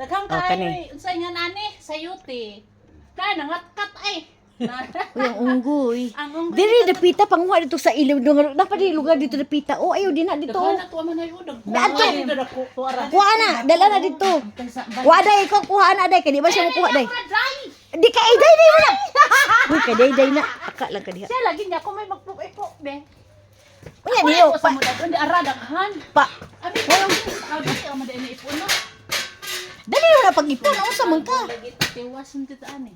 Daghang Oh, kani. kay unsay nga nani sayuti. Kay nangatkat ay. Uy, ang unggoy. Ang unggoy Diri dapita panguha dito sa ilaw. Dapat di lugar dito dapita. Oh, ayaw di na dito. Daghang na tuwa man ay udag. Dito. Tuara. Kuha na, dala na dito. Kuha day, kuha na day. Kaya di ba siya mo kuha day? Di ka day day mo na. Uy, ka day day na. Aka lang ka diha. Siya lagi niya kung may magpupo be. Unya diyo pa pa. mo daw di ara daghan. Pa. Abi walang abi ang mo na ipon no. Dali mo na pag-ipon. Ano sa man ka? Lagi tiwas nito ani.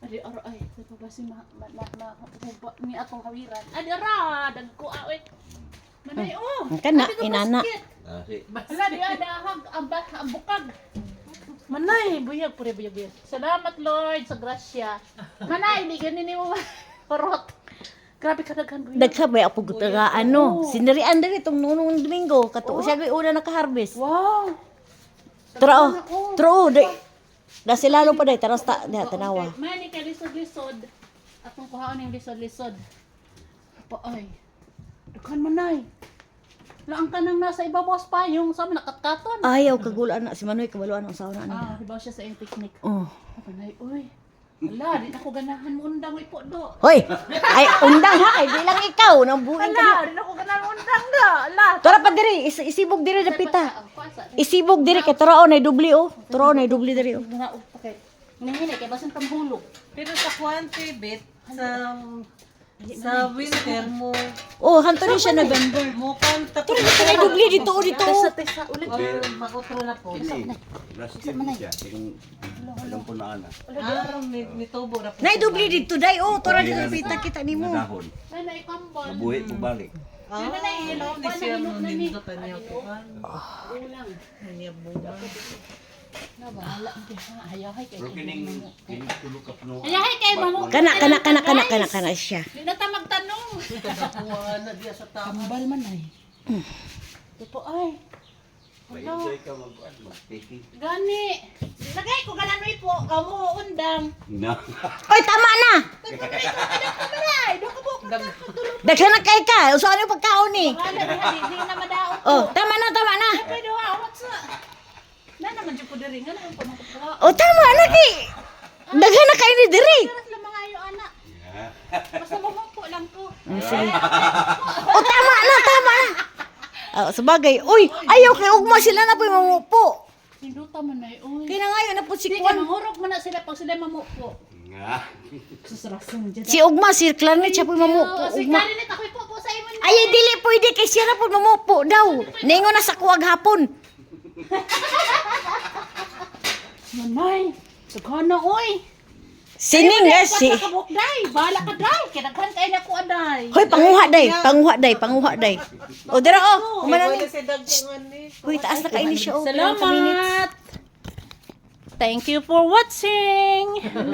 Adi ara ay sa basi ni atong hawiran. Adi ara dagko aoy. Manay oh. Ang kana, inana. Hala di ada ang bukag. Manay buyag pure buyag. Salamat Lord sa grasya. Manay di ganin mo horot. Grabe ka daghan buyag. Nagsabay ako gutaga ano. Sinarian dali itong nunong Domingo. Kato siya gay una naka-harvest. Wow. Tro, day. Dasi lalo pa day, taras ta, diha tanawa. Mani ka lisod-lisod. Atong kuhaon yung lisod-lisod. Apa ay. Daghan manay. Laang ka nang nasa ibabaw pa yung sa nakatkaton. Ayaw kagulaan na si Manoy kabaluan ang sauna niya. Hibaw siya sa iyong picnic. Oh. Manay, uy. Ala, di na ko ganahan mo undang ipo do. Hoy, ay undang ha, ay di lang ikaw nang buin ka. Ala, di na ko ganahan undang da. Ala. Tora pa diri, isibog diri dapita. Isibog diri kay turaon ay dubli oh. Turaon ay dubli diri oh. Nga okay. Hinahina kay basin tamhulog. Pero sa quantity bit, sa winter mo, Oh, hanto ni siya November. mo kanta Tora dito ay dubli dito oh dito. Tesa ulit. or makutro na po. Last year siya, yung ilang po na ana. Araw ni tubo na po. Nay dubli dito day oh, tora dito dapita kita nimo. Nadahon. Ay naikambal. Nabuhi mo balik. Ah, ni siya mo nindo kanya po. Ulang. Kanya bunga. Na bahala di ha. Hayahay kay. Pero kining tulog ka puno. Hayahay kay mamo. Kana siya. Di na ta magtanong. Kadakuha na diya sa tama. Tambal man ay. Ito ay. May enjoy ka mag-taking. Gani. Lagay ko ganan mo ipo. Kamo undang. Na. Oy, tama na. Ay, do ka po. Daghan na kay ka. Usahan yung pagkaon ni. Wala di na madaot. Oh, tama na. Pwede wa what's na naman jud ko diri nga naman pamakakuha. Oh, tama na ki. Daghan na kay ni diri. Darat lang mga ayo ana. Basta mamampo lang ko. Sige. Oh, tama na. Sabagay. Uy, ayaw kay ugma sila na po mamupo. Hinduta man ay oy. Kaya ngayon na po si Sige, Kwan. manghurog man na sila pag sila mamupo. Nga. Susrasong dyan. Si ugma, si Clarnet siya po mamupo. Si Ugma. Clarinet, ako'y po sa imo na. Ay, dili pwede kay siya na po mamupo daw. Ningo na sa kuwag hapon. Manay, sagana oy. Sining nga si. Kabuk day, bala ka day. Kinaghan kay na ko aday. Hoy, panguha day. O, dira o. Kumana ni. Pwede si dagkungan ni. Uy, taas na kainin siya o. Salamat. Thank you for watching.